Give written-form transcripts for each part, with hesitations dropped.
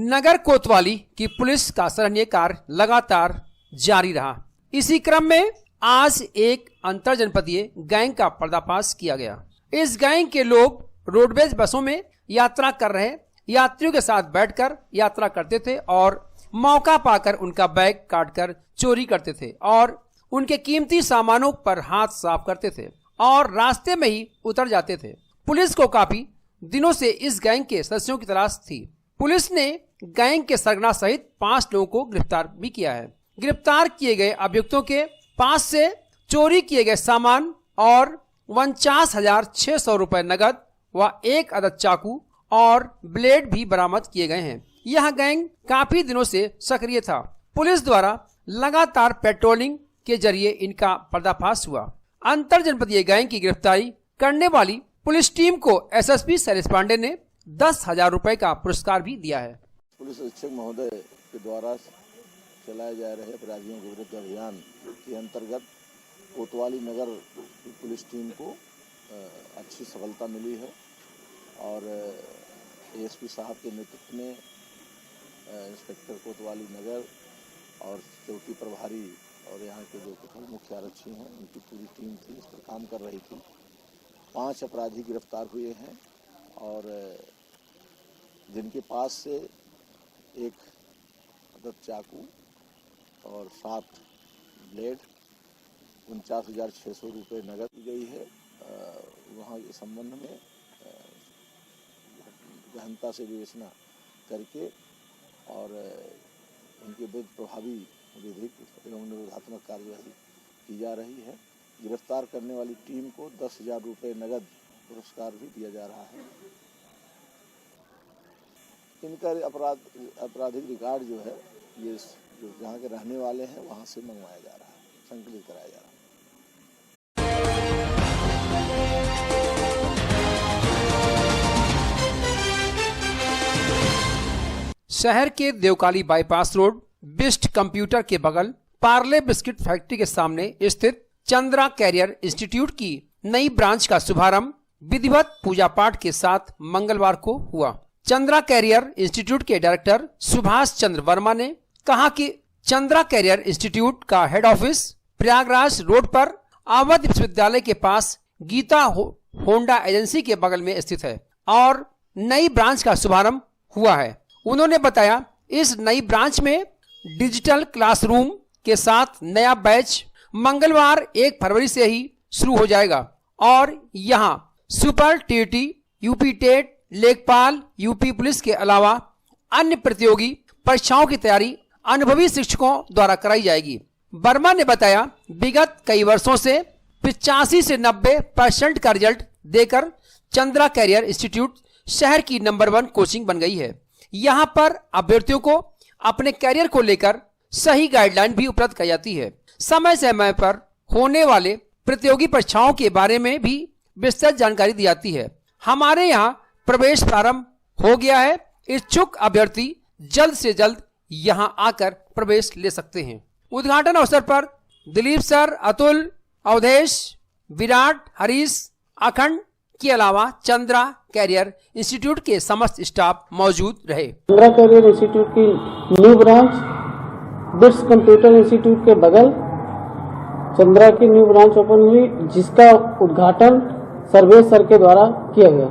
नगर कोतवाली की पुलिस का सराहनीय कार्य लगातार जारी रहा। इसी क्रम में आज एक अंतर जनपदीय गैंग का पर्दाफाश किया गया। इस गैंग के लोग रोडवेज बसों में यात्रा कर रहे यात्रियों के साथ बैठकर यात्रा करते थे और मौका पाकर उनका बैग काटकर चोरी करते थे और उनके कीमती सामानों पर हाथ साफ करते थे और रास्ते में ही उतर जाते थे। पुलिस को काफी दिनों से इस गैंग के सदस्यों की तलाश थी। पुलिस ने गैंग के सरगना सहित 5 लोगों को गिरफ्तार भी किया है। गिरफ्तार किए गए अभियुक्तों के पास से चोरी किए गए सामान और 49,600 रुपए नगद व 1 अदद चाकू और ब्लेड भी बरामद किए गए हैं। यह गैंग काफी दिनों से सक्रिय था। पुलिस द्वारा लगातार पेट्रोलिंग के जरिए इनका पर्दाफाश हुआ। अंतर जनपदीय गैंग की गिरफ्तारी करने वाली पुलिस टीम को एसएसपी शैलेश पांडे ने 10,000 रुपए का पुरस्कार भी दिया है। पुलिस अधीक्षक महोदय के द्वारा चलाए जा रहे अपराधियों के विरुद्ध अभियान के अंतर्गत कोतवाली नगर की पुलिस टीम को अच्छी सफलता मिली है और एएसपी साहब के नेतृत्व में इंस्पेक्टर कोतवाली नगर और चौकी प्रभारी और यहाँ के जो मुख्य आरक्षी हैं उनकी पूरी टीम थी, इस पर काम कर रही थी। 5 अपराधी गिरफ्तार हुए हैं और जिनके पास से 1 अदद चाकू और 7 ब्लेड 49,600 रुपये नकद की गई है। वहाँ के संबंध में गहनता से विवेचना करके और उनके विरुद्ध प्रभावी विधिक एवं निरोधात्मक कार्यवाही की जा रही है। गिरफ्तार करने वाली टीम को 10,000 रुपये नगद पुरस्कार भी दिया जा रहा है। इनका आपराधिक रिकॉर्ड जो है ये जो जहाँ के रहने वाले हैं वहाँ से मंगवाया जा रहा है, संकलित कराया जा रहा है। शहर के Devkali bypass road Bisht computer के बगल पार्ले बिस्किट फैक्ट्री के सामने स्थित चंद्रा कैरियर इंस्टीट्यूट की नई ब्रांच का शुभारंभ विधिवत पूजा पाठ के साथ मंगलवार को हुआ। चंद्रा कैरियर इंस्टीट्यूट के डायरेक्टर सुभाष चंद्र वर्मा ने कहा कि चंद्रा कैरियर इंस्टीट्यूट का हेड ऑफिस प्रयागराज रोड पर अवध विश्वविद्यालय के पास गीता होंडा एजेंसी के बगल में स्थित है और नई ब्रांच का शुभारंभ हुआ है। उन्होंने बताया इस नई ब्रांच में डिजिटल क्लासरूम के साथ नया बैच मंगलवार 1 फरवरी से ही शुरू हो जाएगा और यहां सुपर टीटी, यूपी टेट, लेखपाल, यूपी पुलिस के अलावा अन्य प्रतियोगी परीक्षाओं की तैयारी अनुभवी शिक्षकों द्वारा कराई जाएगी। वर्मा ने बताया विगत कई वर्षों से 85 से 90% का रिजल्ट देकर चंद्रा कैरियर इंस्टीट्यूट शहर की नंबर 1 कोचिंग बन गई है। यहाँ पर अभ्यर्थियों को अपने कैरियर को लेकर सही गाइडलाइन भी उपलब्ध की जाती है। समय समय पर होने वाले प्रतियोगी परीक्षाओं के बारे में भी विस्तृत जानकारी दी जाती है। हमारे यहाँ प्रवेश प्रारंभ हो गया है। इच्छुक अभ्यर्थी जल्द से जल्द यहाँ आकर प्रवेश ले सकते हैं। उद्घाटन अवसर पर दिलीप सर, अतुल, अवधेश, विराट, हरीश, अखंड के अलावा चंद्रा कैरियर इंस्टीट्यूट के समस्त स्टाफ मौजूद रहे। चंद्रा कैरियर इंस्टीट्यूट की new branch bits computer institute के बगल चंद्रा की न्यू ब्रांच ओपन हुई, जिसका उद्घाटन सर्वेश सर के द्वारा किया गया।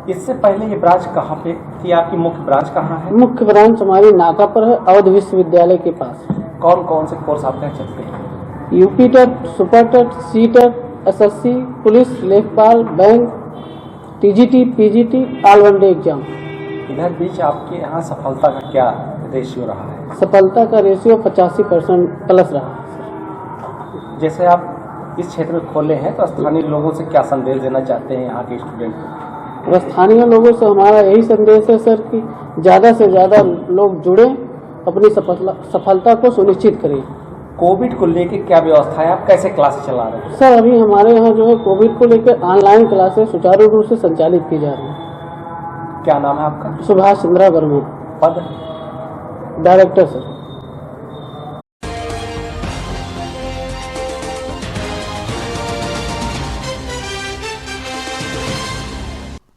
इससे पहले ये ब्रांच कहाँ पे थी? आपकी मुख्य ब्रांच कहाँ है? मुख्य ब्रांच हमारी नाका पर है, अवध विश्वविद्यालय के पास। कौन कौन से कोर्स आपके यहाँ चलते हैं? UP TET, super TET, CTET, SSC, police, लेखपाल, bank, TGT, PGT, all one day exam. इधर बीच आपके यहाँ सफलता का क्या रेशियो रहा है? सफलता का रेशियो 85% प्लस रहा है। जैसे आप इस क्षेत्र में खोले हैं तो स्थानीय लोगों से क्या संदेश देना चाहते हैं यहाँ के स्टूडेंट को? स्थानीय लोगों से हमारा यही संदेश है सर कि ज़्यादा से ज़्यादा लोग जुड़े, अपनी सफलता को सुनिश्चित करें। कोविड को लेकर क्या व्यवस्था है? आप कैसे क्लास चला रहे हैं? सर अभी हमारे यहाँ जो है कोविड को लेकर ऑनलाइन क्लासेस सुचारू रूप से संचालित की जा रही है। क्या नाम है आपका? सुभाष चंद्र वर्मा। पद? Director sir.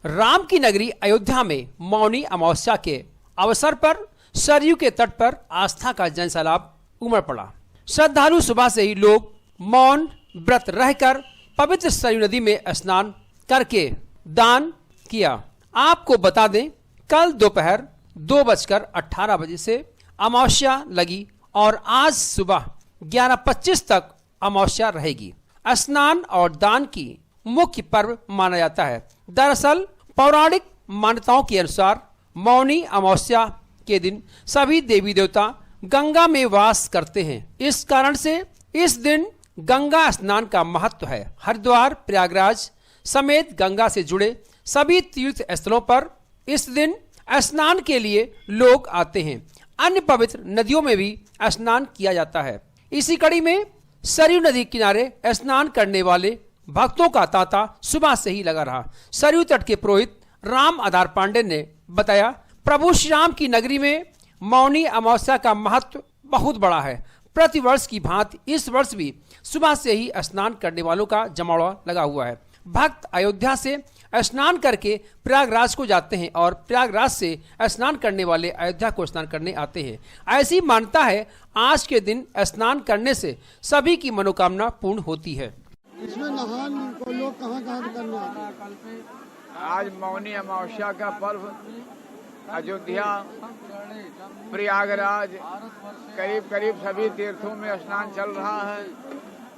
राम की नगरी अयोध्या में मौनी अमावस्या के अवसर पर सरयू के तट पर आस्था का जनसैलाब उमड़ पड़ा। श्रद्धालु सुबह से ही लोग मौन व्रत रहकर पवित्र सरयू नदी में स्नान करके दान किया। आपको बता दें, कल दोपहर 2:18 बजे से अमावस्या लगी और आज सुबह 11:25 तक अमावस्या रहेगी। स्नान और दान की मुख्य पर्व माना जाता है। दरअसल पौराणिक मान्यताओं के अनुसार मौनी अमावस्या के दिन सभी देवी देवता गंगा में वास करते हैं। इस कारण से इस दिन गंगा स्नान का महत्व है। हरिद्वार, प्रयागराज समेत गंगा से जुड़े सभी तीर्थ स्थलों पर इस दिन स्नान के लिए लोग आते हैं। अन्य पवित्र नदियों में भी स्नान किया जाता है। इसी कड़ी में सरयू नदी किनारे स्नान करने वाले भक्तों का तांता सुबह से ही लगा रहा। सरयू तट के पुरोहित राम आधार पांडे ने बताया, प्रभु श्री राम की नगरी में मौनी अमावस्या का महत्व बहुत बड़ा है। प्रतिवर्ष की भांति इस वर्ष भी सुबह से ही स्नान करने वालों का जमावड़ा लगा हुआ है। भक्त अयोध्या से स्नान करके प्रयागराज को जाते हैं और प्रयागराज से स्नान करने वाले अयोध्या को स्नान करने आते हैं। ऐसी मान्यता है, आज के दिन स्नान करने से सभी की मनोकामना पूर्ण होती है। इसमें नहान को लोग कहाँ करने आते हैं? आज मौनी अमावस्या का पर्व अयोध्या, प्रयागराज करीब सभी तीर्थों में स्नान चल रहा है।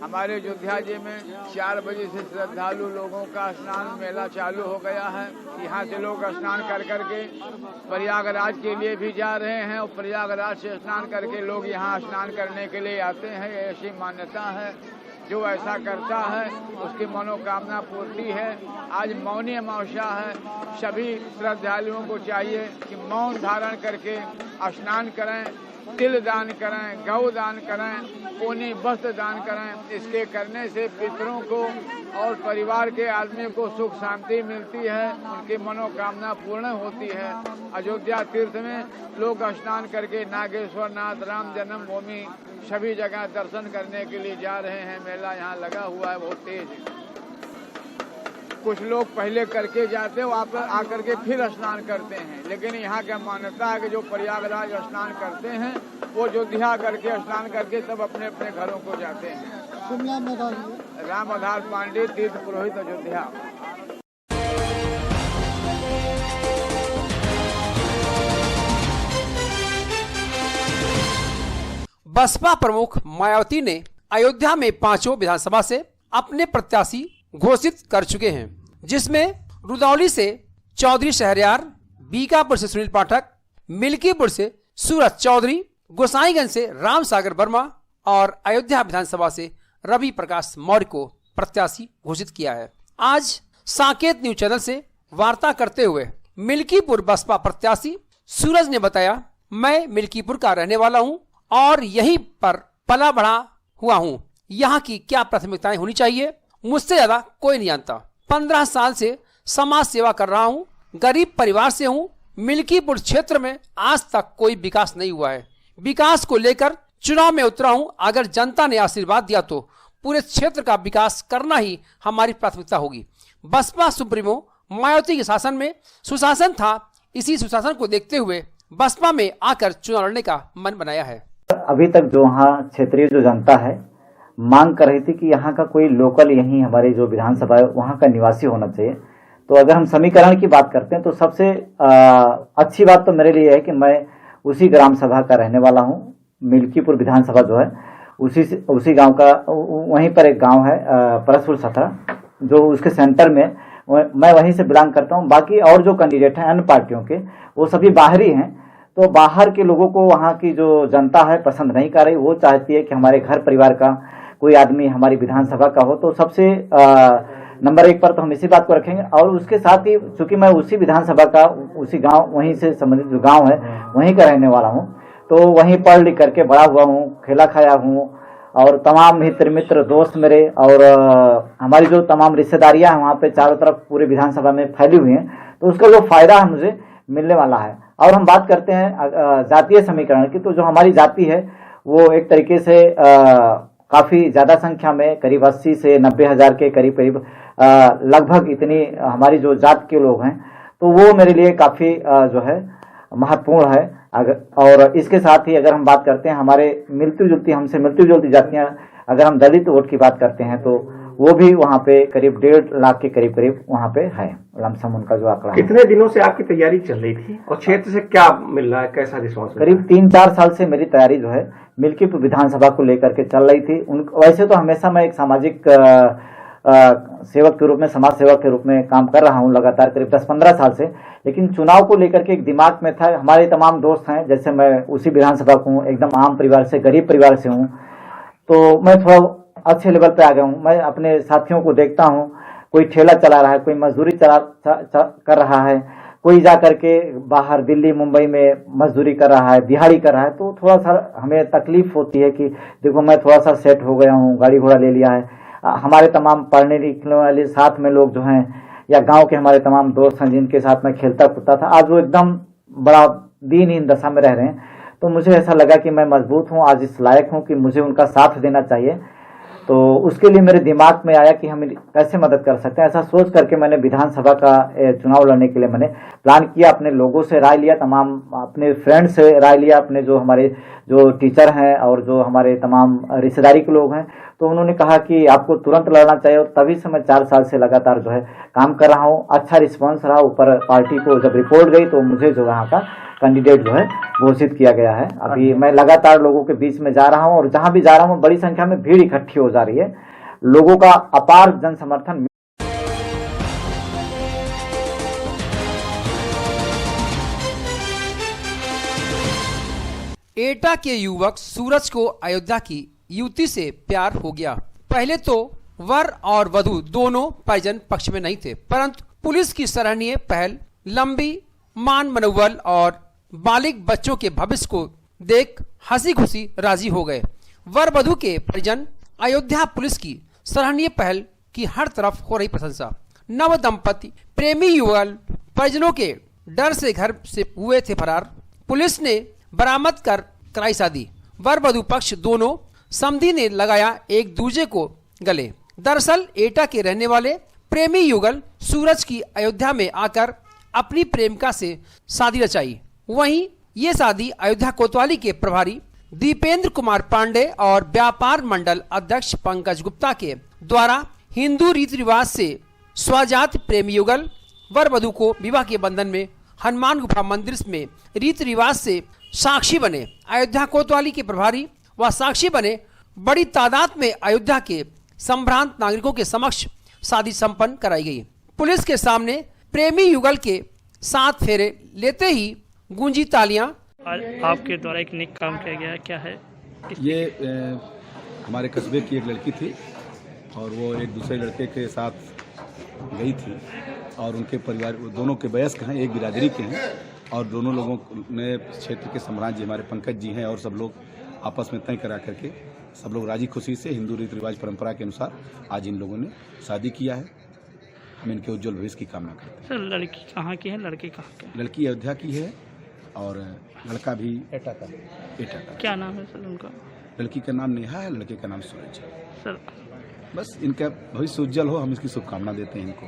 हमारे अयोध्या जी में 4 बजे से श्रद्धालु लोगों का स्नान मेला चालू हो गया है। यहाँ से लोग स्नान कर करके प्रयागराज के लिए भी जा रहे हैं और प्रयागराज से स्नान करके लोग यहाँ स्नान करने के लिए आते हैं। ऐसी मान्यता है, जो ऐसा करता है उसकी मनोकामना पूर्ति है। आज मौनी अमावस्या है। सभी श्रद्धालुओं को चाहिए कि मौन धारण करके स्नान करें, तिल दान करें, गौ दान करें, ऊनी वस्त्र दान करें। इसके करने से पितरों को और परिवार के आदमी को सुख शांति मिलती है, उनकी मनोकामना पूर्ण होती है। अयोध्या तीर्थ में लोग स्नान करके नागेश्वर नाथ, राम जन्मभूमि सभी जगह दर्शन करने के लिए जा रहे हैं। मेला यहाँ लगा हुआ है बहुत तेज। कुछ लोग पहले करके जाते हैं, वहाँ पर आकर के फिर स्नान करते हैं। लेकिन यहाँ का मान्यता है कि जो प्रयागराज स्नान करते हैं वो अयोध्या करके स्नान करके तब अपने अपने घरों को जाते हैं। राम आधार पांडे, तीर्थ पुरोहित, अयोध्या। बसपा प्रमुख मायावती ने अयोध्या में 5 विधानसभा से अपने प्रत्याशी घोषित कर चुके हैं, जिसमें रुदौली से चौधरी शहरयार, बीकापुर से सुनील पाठक, मिल्कीपुर से सूरज चौधरी, गोसाईगंज से राम सागर वर्मा और अयोध्या विधानसभा से रवि प्रकाश मौर्य को प्रत्याशी घोषित किया है। आज साकेत न्यूज चैनल से वार्ता करते हुए मिल्कीपुर बसपा प्रत्याशी सूरज ने बताया, मैं मिल्कीपुर का रहने वाला हूं और यहीं पर पला बढ़ा हुआ हूं। यहाँ की क्या प्राथमिकताएं होनी चाहिए मुझसे ज्यादा कोई नहीं जानता। 15 साल से समाज सेवा कर रहा हूँ। गरीब परिवार से हूँ। मिल्कीपुर क्षेत्र में आज तक कोई विकास नहीं हुआ है। विकास को लेकर चुनाव में उतरा हूँ। अगर जनता ने आशीर्वाद दिया तो पूरे क्षेत्र का विकास करना ही हमारी प्राथमिकता होगी। बसपा सुप्रीमो मायावती के शासन में सुशासन था। इसी सुशासन को देखते हुए बसपा में आकर चुनाव लड़ने का मन बनाया है। अभी तक जो वहाँ क्षेत्रीय जो जनता है मांग कर रही थी कि यहाँ का कोई लोकल, यहीं हमारे जो विधानसभा है वहाँ का निवासी होना चाहिए। तो अगर हम समीकरण की बात करते हैं तो सबसे अच्छी बात तो मेरे लिए है कि मैं उसी ग्राम सभा का रहने वाला हूँ। मिल्कीपुर विधानसभा जो है उसी गांव का, वहीं पर एक गांव है परसपुर सथा, जो उसके सेंटर में मैं वहीं से बिलोंग करता हूँ। बाकी और जो कैंडिडेट हैं अन्य पार्टियों के, वो सभी बाहरी हैं। तो बाहर के लोगों को वहाँ की जो जनता है पसंद नहीं कर रही। वो चाहती है कि हमारे घर परिवार का कोई आदमी हमारी विधानसभा का हो। तो सबसे नंबर 1 पर तो हम इसी बात को रखेंगे। और उसके साथ ही चूंकि मैं उसी विधानसभा का, उसी गांव, वहीं से संबंधित जो गांव है वहीं का रहने वाला हूं, तो वहीं पढ़ लिख करके बड़ा हुआ हूं, खेला खाया हूं। और तमाम मित्र दोस्त मेरे और हमारी जो तमाम रिश्तेदारियां हैं वहाँ पे चारों तरफ पूरे विधानसभा में फैली हुई हैं। तो उसका जो फायदा है मुझे मिलने वाला है। और हम बात करते हैं जातीय समीकरण की, तो जो हमारी जाति है वो एक तरीके से काफी ज्यादा संख्या में, करीब 80 से 90 हजार के करीब लगभग इतनी हमारी जो जात के लोग हैं, तो वो मेरे लिए काफी जो है महत्वपूर्ण है। और इसके साथ ही अगर हम बात करते हैं हमारे हमसे मिलती जुलती जातियां, अगर हम दलित वोट की बात करते हैं तो वो भी वहाँ पे करीब 1.5 लाख के करीब वहाँ पे है लमसम उनका जो आंकड़ा है। कितने दिनों से आपकी तैयारी चल रही थी और क्षेत्र से क्या मिल रहा है, कैसा रिस्पॉन्स? करीब 3-4 साल से मेरी तैयारी जो है मिल्कीपुर विधानसभा को लेकर के चल रही थी। वैसे तो हमेशा मैं एक सामाजिक सेवक के रूप में, समाज सेवक के रूप में काम कर रहा हूं लगातार करीब 10-15 साल से, लेकिन चुनाव को लेकर के एक दिमाग में था। हमारे तमाम दोस्त हैं, जैसे मैं उसी विधानसभा को हूँ, एकदम आम परिवार से, गरीब परिवार से हूँ, तो मैं थोड़ा अच्छे लेवल पे आ गया हूँ। मैं अपने साथियों को देखता हूँ, कोई ठेला चला रहा है, कोई मजदूरी कर रहा है, कोई जा करके बाहर दिल्ली मुंबई में मजदूरी कर रहा है, दिहाड़ी कर रहा है, तो थोड़ा सा हमें तकलीफ होती है कि देखो मैं थोड़ा सा सेट हो गया हूँ, गाड़ी घोड़ा ले लिया है। हमारे तमाम पढ़ने लिखने वाले साथ में लोग जो हैं, या गांव के हमारे तमाम दोस्त हैं जिनके साथ मैं खेलता कूदता था, आज वो एकदम बड़ा दीनहीन दशा में रह रहे हैं। तो मुझे ऐसा लगा कि मैं मजबूत हूँ, आज इस लायक हूँ कि मुझे उनका साथ देना चाहिए। तो उसके लिए मेरे दिमाग में आया कि हम कैसे मदद कर सकते हैं। ऐसा सोच करके मैंने विधानसभा का चुनाव लड़ने के लिए मैंने प्लान किया, अपने लोगों से राय लिया, तमाम अपने फ्रेंड से राय लिया, अपने जो हमारे जो टीचर हैं और जो हमारे तमाम रिश्तेदारी के लोग हैं, तो उन्होंने कहा कि आपको तुरंत लड़ना चाहिए। और तभी से मैं 4 साल से लगातार जो है काम कर रहा हूँ। अच्छा रिस्पांस रहा। ऊपर पार्टी को जब रिपोर्ट गई तो मुझे जो यहाँ का कैंडिडेट जो है घोषित किया गया है। अभी मैं लगातार लोगों के बीच में जा रहा हूं और जहां भी जा रहा हूं बड़ी संख्या में भीड़ इकट्ठी हो जा रही है। लोगों का अपार जन समर्थन। एटा के युवक सूरज को अयोध्या की युवती से प्यार हो गया। पहले तो वर और वधू दोनों परिजन पक्ष में नहीं थे, परंतु पुलिस की सराहनीय पहल, लंबी मान मनोबल और बालिग बच्चों के भविष्य को देख हंसी खुशी राजी हो गए। वर वधू के परिजन अयोध्या पुलिस की सराहनीय पहल की हर तरफ हो रही प्रशंसा। नव दंपति प्रेमी युगल परिजनों के डर से घर से हुए थे फरार। पुलिस ने बरामद कर कराई शादी। वर वधू पक्ष दोनों समधी ने लगाया एक दूसरे को गले। दरअसल एटा के रहने वाले प्रेमी युगल सूरज की अयोध्या में आकर अपनी प्रेमिका से शादी रचाई। वहीं ये शादी अयोध्या कोतवाली के प्रभारी दीपेंद्र कुमार पांडे और व्यापार मंडल अध्यक्ष पंकज गुप्ता के द्वारा हिंदू रीति रिवाज से स्वजात प्रेमी युगल वर वधू को विवाह के बंधन में हनुमान गुफा मंदिर में रीति रिवाज से साक्षी बने। अयोध्या कोतवाली के प्रभारी व साक्षी बने। बड़ी तादाद में अयोध्या के संभ्रांत नागरिकों के समक्ष शादी संपन्न कराई गई। पुलिस के सामने प्रेमी युगल के 7 फेरे लेते ही गूंजी तालियां। आपके द्वारा एक नेक काम किया गया, क्या है ये? हमारे कस्बे की एक लड़की थी और वो एक दूसरे लड़के के साथ गई थी और उनके परिवार दोनों के वयस्क हैं, एक बिरादरी के हैं और दोनों लोगों ने क्षेत्र के सम्राट जी हमारे पंकज जी हैं और सब लोग आपस में तय करा करके सब लोग राजी खुशी से हिंदू रीति रिवाज परंपरा के अनुसार आज इन लोगों ने शादी किया है। हम इनके उज्जवल भविष्य की कामना करते हैं। सर लड़की कहाँ की है, लड़के कहाँ के? लड़की अयोध्या की है और लड़का भी एटा का। क्या नाम है सर उनका? लड़की का नाम नेहा है, लड़के का नाम सूरज है। सर बस इनका भविष्य उज्जवल हो, हम इसकी शुभकामना देते हैं इनको।